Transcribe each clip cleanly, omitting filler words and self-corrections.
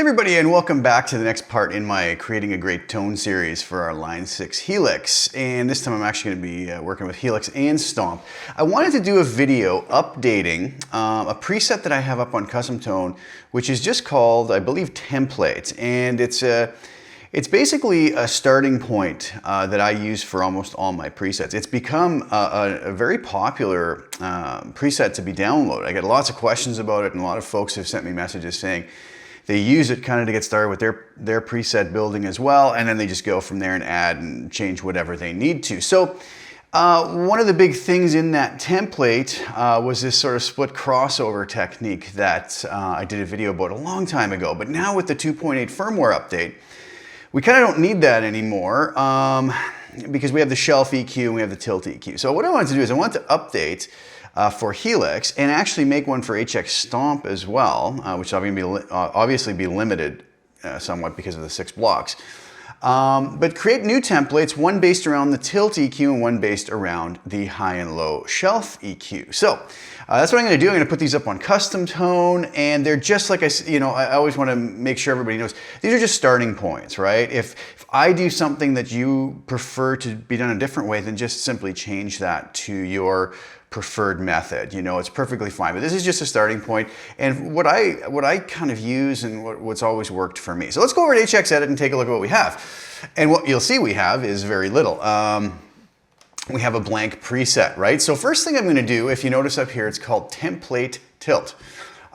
Everybody, and welcome back to the next part in my Creating a Great Tone series for our Line 6 Helix. And this time I'm actually going to be working with Helix and Stomp. I wanted to do a video updating a preset that I have up on CustomTone, which is just called, I believe, Template. And it's basically a starting point that I use for almost all my presets. It's become a very popular preset to be downloaded. I get lots of questions about it, and a lot of folks have sent me messages saying they use it kind of to get started with their preset building as well, and then they just go from there and add and change whatever they need to. So one of the big things in that template was this sort of split crossover technique that I did a video about a long time ago. But now with the 2.8 firmware update, we kind of don't need that anymore because we have the shelf EQ and we have the tilt EQ. So what I wanted to do is I wanted to update for Helix and actually make one for HX Stomp as well, which is obviously be limited somewhat because of the 6 blocks. But create new templates, one based around the tilt EQ and one based around the high and low shelf EQ. So that's what I'm going to do. I'm going to put these up on CustomTone, and they're just like I always want to make sure everybody knows these are just starting points, right? If I do something that you prefer to be done a different way, then just simply change that to your preferred method. You know, it's perfectly fine, but this is just a starting point and what I kind of use and what's always worked for me. So let's go over to HX Edit and take a look at what we have. And what you'll see we have is very little. We have a blank preset, right? So first thing I'm going to do, if you notice up here, it's called Template Tilt.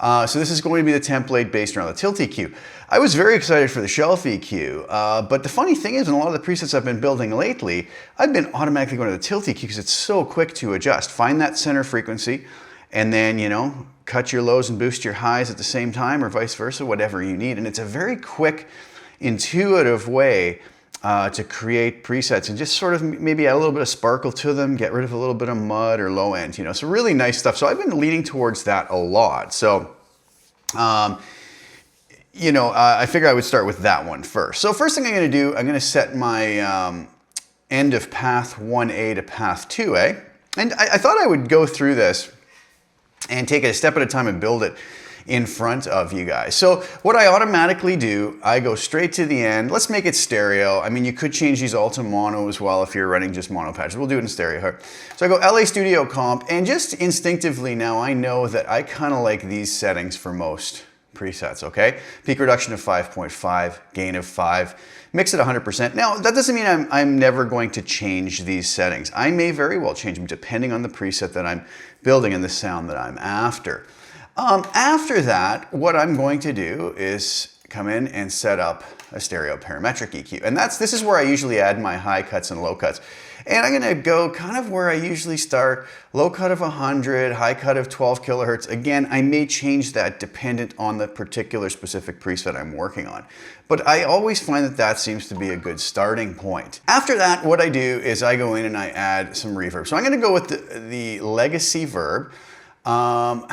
So this is going to be the template based around the tilt EQ. I was very excited for the shelf EQ, but the funny thing is in a lot of the presets I've been building lately, I've been automatically going to the tilt EQ because it's so quick to adjust. Find that center frequency and then, you know, cut your lows and boost your highs at the same time or vice versa, whatever you need. And it's a very quick, intuitive way to create presets and just sort of maybe add a little bit of sparkle to them, get rid of a little bit of mud or low end, you know, so really nice stuff. So I've been leaning towards that a lot. So, you know, I figured I would start with that one first. So first thing I'm going to do, I'm going to set my end of path 1A to path 2A. And I thought I would go through this and take it a step at a time and build it in front of you guys. So what I automatically do, I go straight to the end. Let's make it stereo. I mean, you could change these all to mono as well if you're running just mono patches. We'll do it in stereo. So I go LA Studio Comp, and just instinctively now I know that I kind of like these settings for most presets, okay? Peak reduction of 5.5, gain of 5, mix it 100%. Now, that doesn't mean I'm never going to change these settings. I may very well change them depending on the preset that I'm building and the sound that I'm after. After that, what I'm going to do is come in and set up a stereo parametric EQ. And this is where I usually add my high cuts and low cuts. And I'm going to go kind of where I usually start, low cut of 100, high cut of 12 kilohertz. Again, I may change that dependent on the particular specific preset I'm working on. But I always find that that seems to be a good starting point. After that, what I do is I go in and I add some reverb. So I'm going to go with the legacy verb. I'm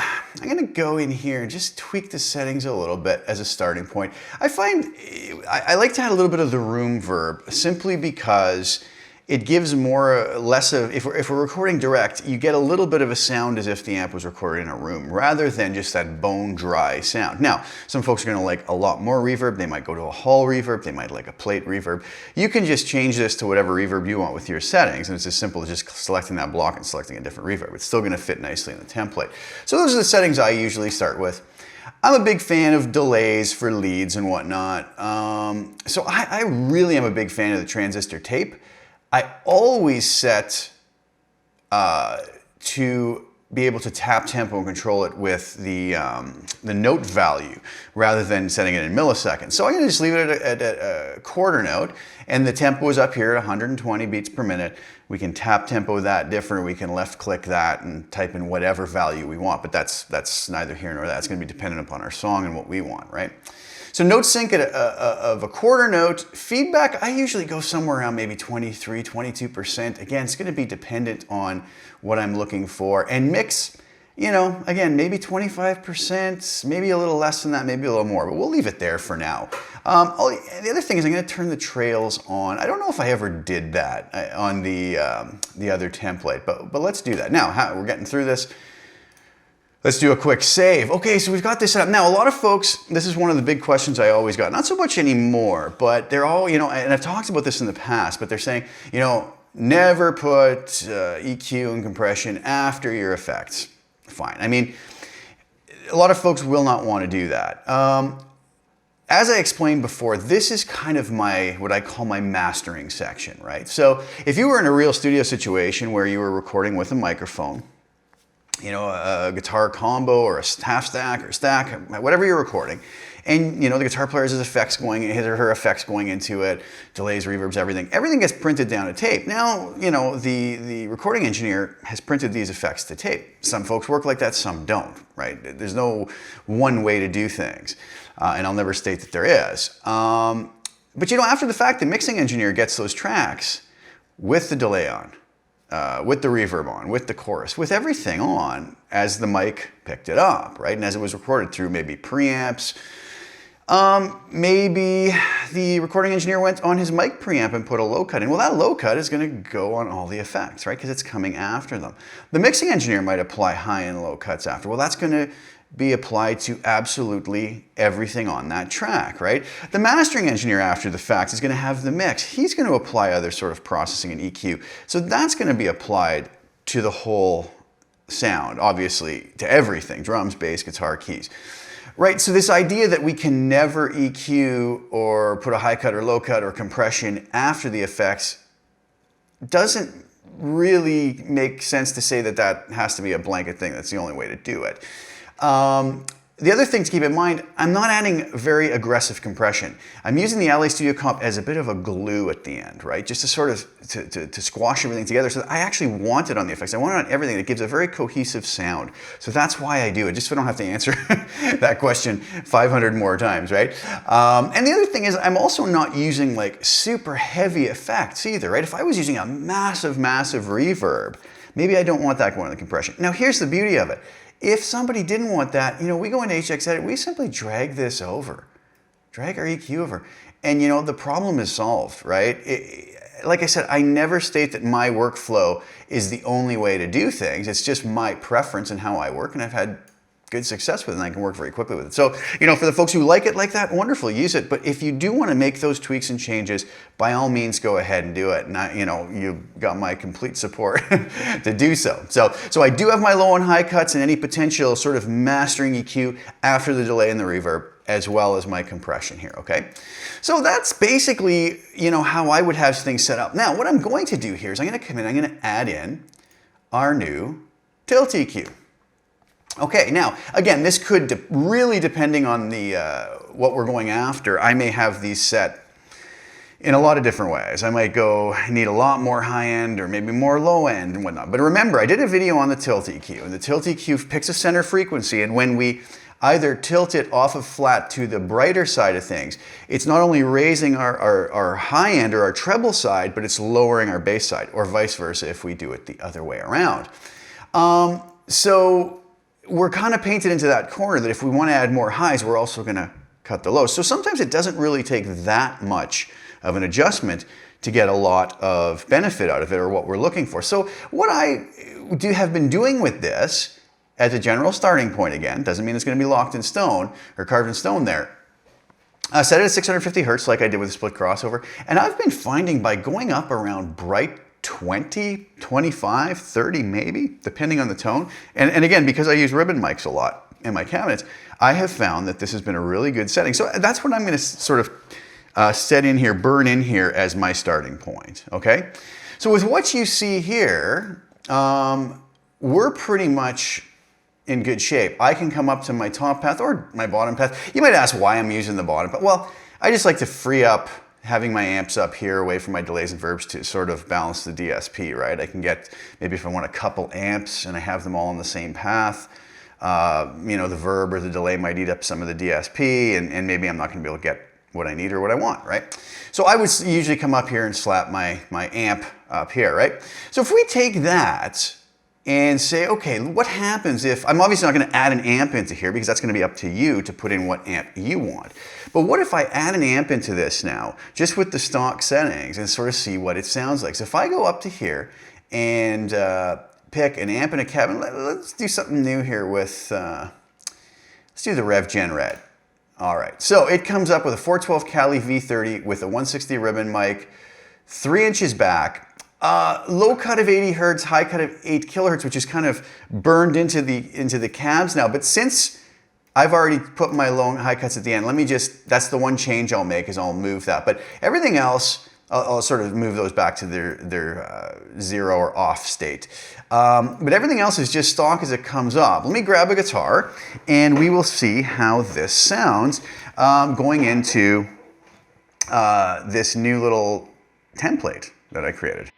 going to go in here and just tweak the settings a little bit as a starting point. I find I like to add a little bit of the room verb simply because it gives less of, if we're recording direct, you get a little bit of a sound as if the amp was recorded in a room rather than just that bone dry sound. Now, some folks are going to like a lot more reverb. They might go to a hall reverb. They might like a plate reverb. You can just change this to whatever reverb you want with your settings, and it's as simple as just selecting that block and selecting a different reverb. It's still going to fit nicely in the template. So those are the settings I usually start with. I'm a big fan of delays for leads and whatnot. So I really am a big fan of the transistor tape. I always set to be able to tap tempo and control it with the note value rather than setting it in milliseconds. So I'm going to just leave it at a quarter note, and the tempo is up here at 120 beats per minute. We can tap tempo that different. We can left click that and type in whatever value we want, but that's neither here nor there. It's going to be dependent upon our song and what we want, right? So note sync of a quarter note. Feedback, I usually go somewhere around maybe 23, 22%. Again, it's going to be dependent on what I'm looking for. And mix, you know, again, maybe 25%, maybe a little less than that, maybe a little more, but we'll leave it there for now. The other thing is I'm going to turn the trails on. I don't know if I ever did that on the other template, but let's do that. Now, we're getting through this. Let's do a quick save. Okay, so we've got this set up. Now, a lot of folks, this is one of the big questions I always got. Not so much anymore, but they're all, you know, and I've talked about this in the past, but they're saying, you know, never put EQ and compression after your effects. Fine. I mean, a lot of folks will not want to do that. As I explained before, this is kind of what I call my mastering section, right? So if you were in a real studio situation where you were recording with a microphone, you know, a guitar combo or a half stack or stack, whatever you're recording, and you know, the guitar player has his or her effects going into it, delays, reverbs, everything gets printed down to tape. Now, you know, the recording engineer has printed these effects to tape. Some folks work like that, some don't, right? There's no one way to do things, and I'll never state that there is. But you know, after the fact, the mixing engineer gets those tracks with the delay on, with the reverb on, with the chorus, with everything on as the mic picked it up, right? And as it was recorded through maybe preamps, maybe the recording engineer went on his mic preamp and put a low cut in. Well, that low cut is going to go on all the effects, right? Because it's coming after them. The mixing engineer might apply high and low cuts after. Well, that's going to be applied to absolutely everything on that track, right? The mastering engineer after the fact is going to have the mix. He's going to apply other sort of processing and EQ. So that's going to be applied to the whole sound, obviously, to everything, drums, bass, guitar, keys. Right, so this idea that we can never EQ or put a high cut or low cut or compression after the effects doesn't really make sense to say that that has to be a blanket thing. That's the only way to do it. The other thing to keep in mind, I'm not adding very aggressive compression. I'm using the LA Studio Comp as a bit of a glue at the end, right? Just to sort of to squash everything together. So that I actually want it on the effects. I want it on everything. It gives a very cohesive sound. So that's why I do it, just so I don't have to answer that question 500 more times, right? And the other thing is I'm also not using like super heavy effects either, right? If I was using a massive, massive reverb, maybe I don't want that going in the compression. Now here's the beauty of it. If somebody didn't want that, you know, we go into HX Edit, we simply drag this over, drag our EQ over, and you know, the problem is solved, right? Like I said, I never state that my workflow is the only way to do things. It's just my preference and how I work, and I've had good success with it, and I can work very quickly with it. So, you know, for the folks who like it like that, wonderful, use it. But if you do want to make those tweaks and changes, by all means, go ahead and do it. And you know, you've got my complete support to do so. So I do have my low and high cuts and any potential sort of mastering EQ after the delay and the reverb, as well as my compression here, okay? So that's basically, you know, how I would have things set up. Now, what I'm going to do here is I'm going to come in, I'm going to add in our new tilt EQ. Okay, now, again, this could really, depending on the what we're going after, I may have these set in a lot of different ways. I might need a lot more high end or maybe more low end and whatnot. But remember, I did a video on the tilt EQ, and the tilt EQ picks a center frequency, and when we either tilt it off of flat to the brighter side of things, it's not only raising our high end or our treble side, but it's lowering our bass side, or vice versa if we do it the other way around. So we're kind of painted into that corner that if we want to add more highs, we're also going to cut the lows. So sometimes it doesn't really take that much of an adjustment to get a lot of benefit out of it or what we're looking for. So what I have been doing with this as a general starting point, again, doesn't mean it's going to be locked in stone or carved in stone there. I set it at 650 hertz like I did with the split crossover. And I've been finding by going up around bright 20, 25, 30 maybe, depending on the tone. And again, because I use ribbon mics a lot in my cabinets, I have found that this has been a really good setting. So that's what I'm going to sort of set in here, burn in here as my starting point, okay? So with what you see here, we're pretty much in good shape. I can come up to my top path or my bottom path. You might ask why I'm using the bottom path. Well, I just like to free up having my amps up here away from my delays and verbs to sort of balance the DSP, right? I can get, maybe if I want a couple amps and I have them all on the same path, you know, the verb or the delay might eat up some of the DSP, and maybe I'm not gonna be able to get what I need or what I want, right? So I would usually come up here and slap my amp up here, right? So if we take that and say, okay, what happens if, I'm obviously not gonna add an amp into here because that's gonna be up to you to put in what amp you want. But what if I add an amp into this now, just with the stock settings, and sort of see what it sounds like? So if I go up to here and pick an amp and a cab. Let's do something new here with, let's do the Rev Gen Red. All right, so it comes up with a 412 Cali V30 with a 160 ribbon mic, 3 inches back, low cut of 80 hertz, high cut of 8 kilohertz, which is kind of burned into the cabs now. But since I've already put my low and high cuts at the end, let me just, that's the one change I'll make, is I'll move that. But everything else, I'll sort of move those back to their 0 or off state. But everything else is just stock as it comes up. Let me grab a guitar and we will see how this sounds going into this new little template that I created.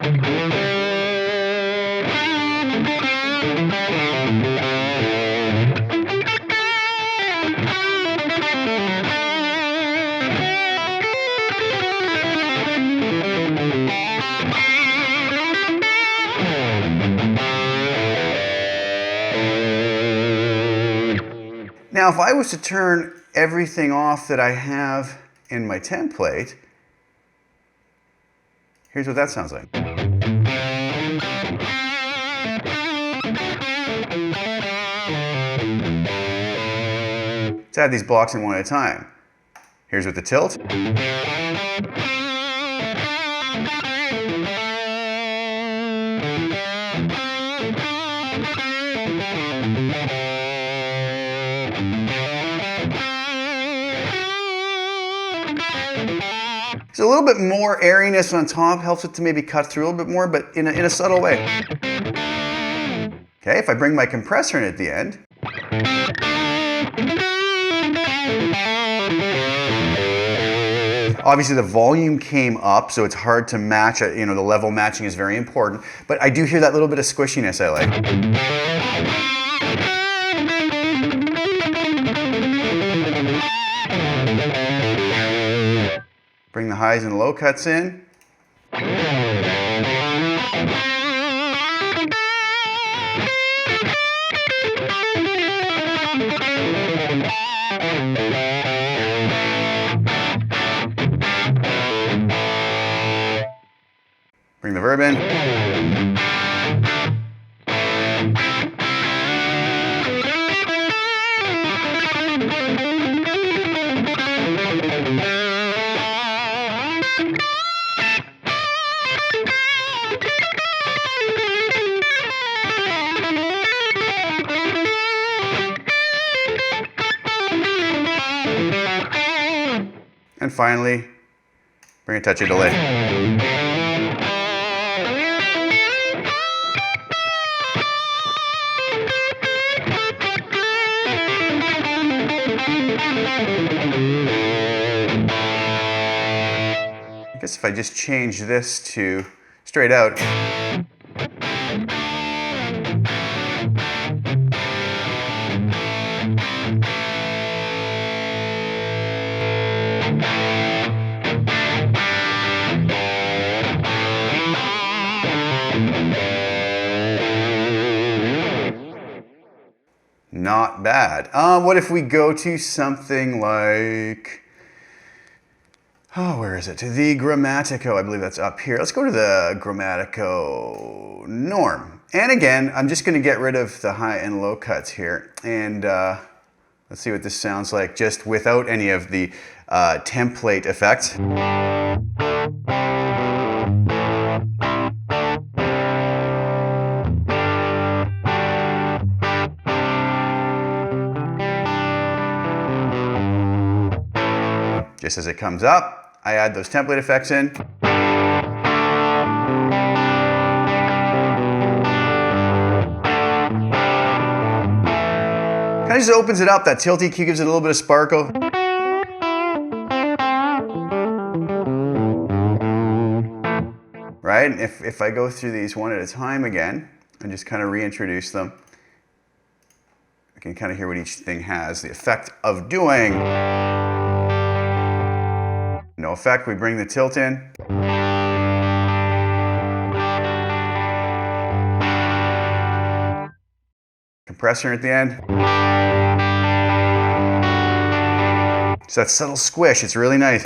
Now, if I was to turn everything off that I have in my template, here's what that sounds like. Let's add these blocks in one at a time. Here's with the tilt. So a little bit more airiness on top helps it to maybe cut through a little bit more, but in a subtle way. Okay, if I bring my compressor in at the end, obviously the volume came up, so it's hard to match it. You know, the level matching is very important, but I do hear that little bit of squishiness I like. Bring the highs and low cuts in. Bring the verb in. And finally, bring a touch of delay. I guess if I just change this to straight out. Not bad. What if we go to something like, oh, where is it? To the Grammatico, I believe that's up here. Let's go to the Grammatico norm. And again, I'm just gonna get rid of the high and low cuts here. And let's see what this sounds like just without any of the template effects. Just as it comes up, I add those template effects in. Kind of just opens it up. That tilt EQ gives it a little bit of sparkle. Right? And if I go through these one at a time again, and just kind of reintroduce them, I can kind of hear what each thing has the effect of doing. No effect, we bring the tilt in. Compressor at the end. So that subtle squish, it's really nice.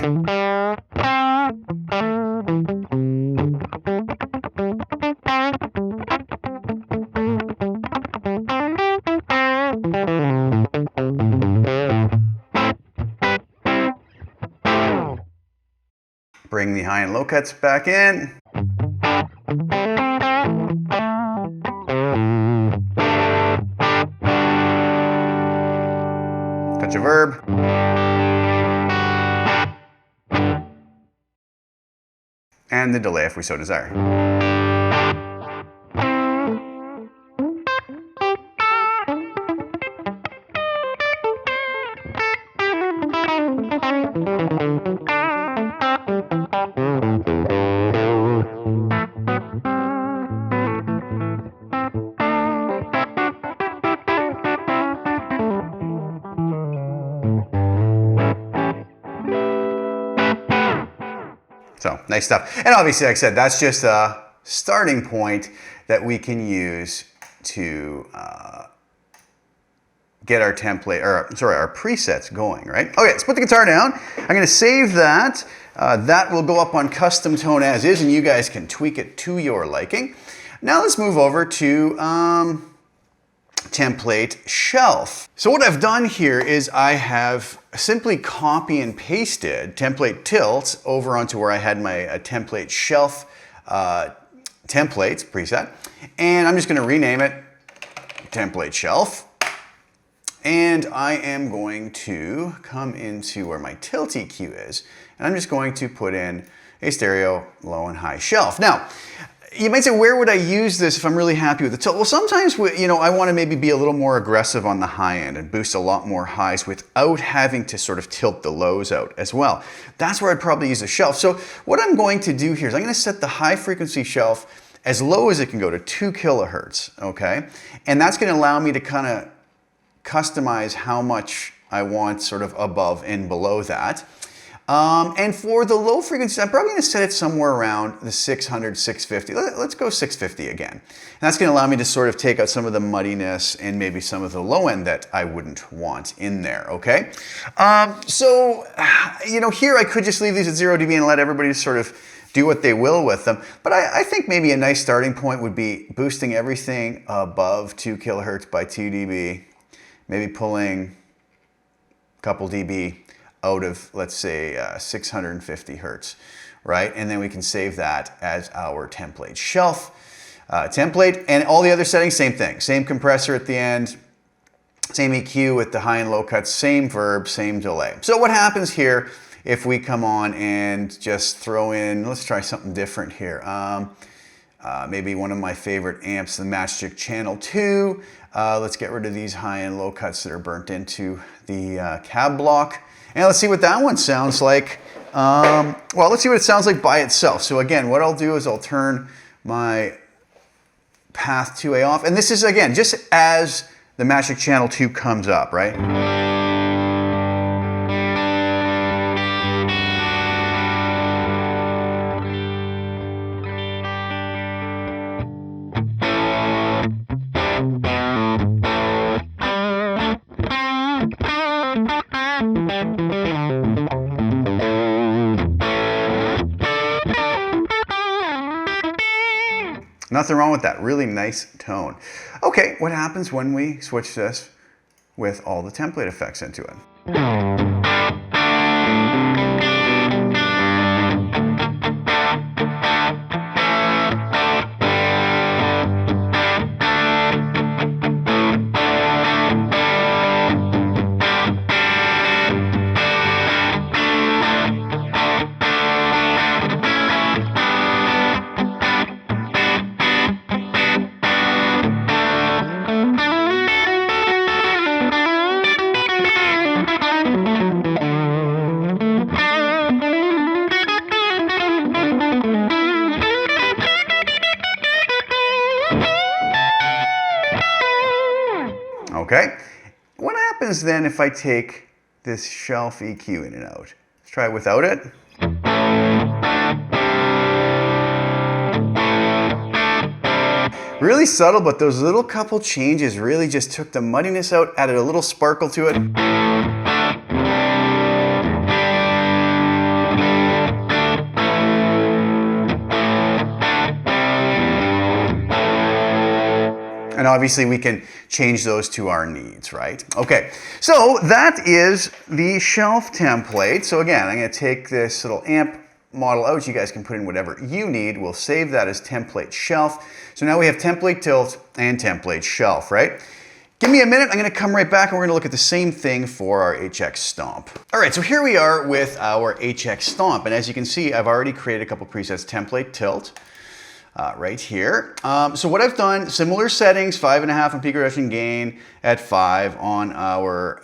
Bring the high and low cuts back in. Touch of reverb. And the delay if we so desire. So nice stuff. And obviously, like I said, that's just a starting point that we can use to get our template, or sorry, our presets going, right? Okay, let's put the guitar down. I'm gonna save that. That will go up on CustomTone as is, and you guys can tweak it to your liking. Now let's move over to template shelf. So what I've done here is I have simply copy and pasted template tilts over onto where I had my template shelf templates preset. And I'm just gonna rename it template shelf. And I am going to come into where my tilt EQ is, and I'm just going to put in a stereo low and high shelf. Now, you might say, where would I use this if I'm really happy with the tilt? Well, sometimes, I want to maybe be a little more aggressive on the high end and boost a lot more highs without having to sort of tilt the lows out as well. That's where I'd probably use a shelf. So what I'm going to do here is I'm going to set the high frequency shelf as low as it can go to 2 kilohertz, okay? And that's going to allow me to kind of customize how much I want sort of above and below that. And for the low frequency, I'm probably going to set it somewhere around the 600, 650. Let's go 650 again. And that's going to allow me to sort of take out some of the muddiness and maybe some of the low end that I wouldn't want in there, okay? Here I could just leave these at 0 dB and let everybody sort of do what they will with them. But I think maybe a nice starting point would be boosting everything above 2 kilohertz by 2 dB, maybe pulling a couple dB out of, let's say, 650 hertz, right? And then we can save that as our template shelf template. And all the other settings, same thing. Same compressor at the end, same EQ with the high and low cuts, same verb, same delay. So what happens here if we come on and just throw in, let's try something different here. Maybe one of my favorite amps, the Magic Channel 2. Let's get rid of these high and low cuts that are burnt into the cab block. And let's see what that one sounds like. Well, let's see what it sounds like by itself. So again, what I'll do is I'll turn my path 2A off. And this is, again, just as the Magic Channel 2 comes up, right? Nothing wrong with that, really nice tone. Okay, what happens when we switch this with all the template effects into it? Okay, what happens then if I take this shelf EQ in and out? Let's try it without it. Really subtle, but those little couple changes really just took the muddiness out, added a little sparkle to it. And obviously we can change those to our needs, right? Okay, so that is the shelf template. So again, I'm gonna take this little amp model out, you guys can put in whatever you need. We'll save that as template shelf. So now we have template tilt and template shelf, right? Give me a minute, I'm gonna come right back and we're gonna look at the same thing for our HX Stomp. All right, so here we are with our HX Stomp. And as you can see, I've already created a couple presets, template tilt, right here. So what I've done, similar settings, 5.5 on peak reduction gain at 5 on our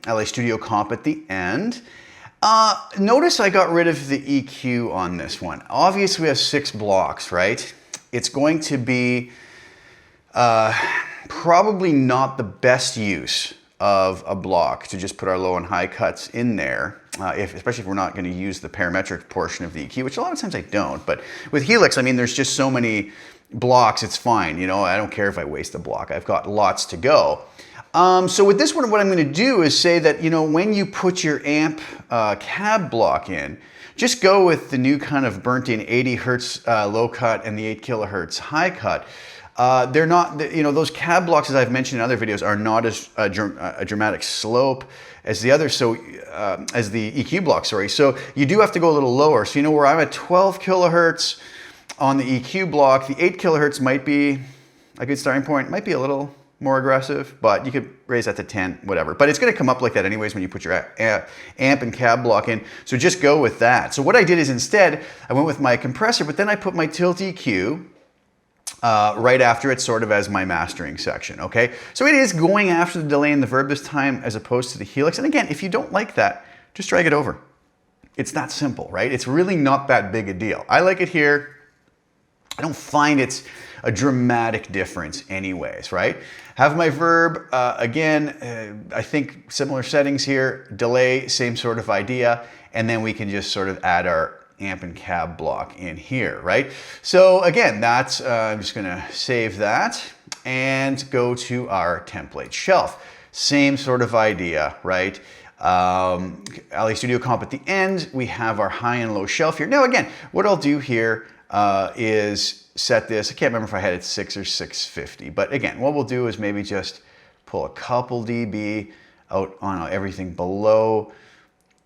LA Studio comp at the end. Notice I got rid of the EQ on this one. Obviously we have 6 blocks, right? It's going to be probably not the best use of a block to just put our low and high cuts in there, especially if we're not going to use the parametric portion of the EQ, which a lot of times I don't. But with Helix, I mean, there's just so many blocks, it's fine. You know, I don't care if I waste a block. I've got lots to go. So with this one, what I'm going to do is say that, you know, when you put your amp cab block in, just go with the new kind of burnt in 80 hertz low cut and the 8 kilohertz high cut. They're not, you know, those cab blocks, as I've mentioned in other videos, are not as a dramatic slope as the other, as the EQ block, sorry. So you do have to go a little lower. So you know where I'm at 12 kilohertz on the EQ block, the 8 kilohertz might be a good starting point, might be a little more aggressive, but you could raise that to 10, whatever. But it's gonna come up like that anyways when you put your amp and cab block in, so just go with that. So what I did is instead, I went with my compressor, but then I put my tilt EQ right after it, sort of as my mastering section, okay? So it is going after the delay and the verb this time as opposed to the Helix. And again, if you don't like that, just drag it over. It's that simple, right? It's really not that big a deal. I like it here. I don't find it's a dramatic difference anyways, right? Have my verb, again, I think similar settings here, delay, same sort of idea, and then we can just sort of add our amp and cab block in here, right? So again, that's, I'm just gonna save that and go to our template shelf. Same sort of idea, right? LA Studio comp at the end, we have our high and low shelf here. Now again, what I'll do here is set this, I can't remember if I had it 6 or 650, but again, what we'll do is maybe just pull a couple dB out on everything below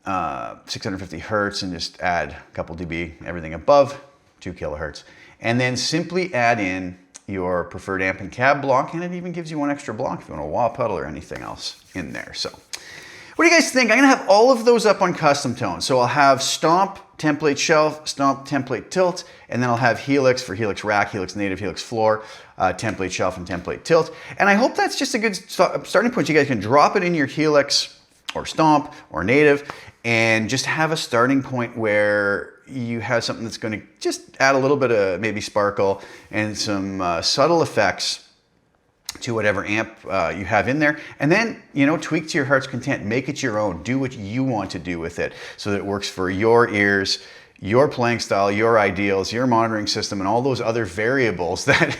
650 hertz and just add a couple dB, everything above 2 kilohertz. And then simply add in your preferred amp and cab block, and it even gives you one extra block if you want a wah pedal or anything else in there. So what do you guys think? I'm gonna have all of those up on CustomTone. So I'll have Stomp, template shelf, Stomp, template tilt, and then I'll have Helix for Helix rack, Helix native, Helix floor, template shelf, and template tilt. And I hope that's just a good starting point. You guys can drop it in your Helix or Stomp or native and just have a starting point where you have something that's going to just add a little bit of maybe sparkle and some subtle effects to whatever amp you have in there, and then, you know, tweak to your heart's content, make it your own, do what you want to do with it so that it works for your ears, your playing style, your ideals, your monitoring system, and all those other variables that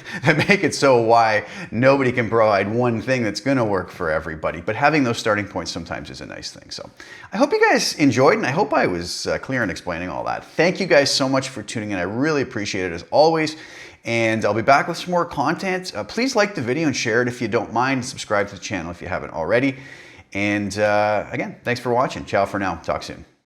make it so why nobody can provide one thing that's gonna work for everybody. But having those starting points sometimes is a nice thing. So I hope you guys enjoyed, and I hope I was clear in explaining all that. Thank you guys so much for tuning in. I really appreciate it as always. And I'll be back with some more content. Please like the video and share it if you don't mind. Subscribe to the channel if you haven't already. And again, thanks for watching. Ciao for now. Talk soon.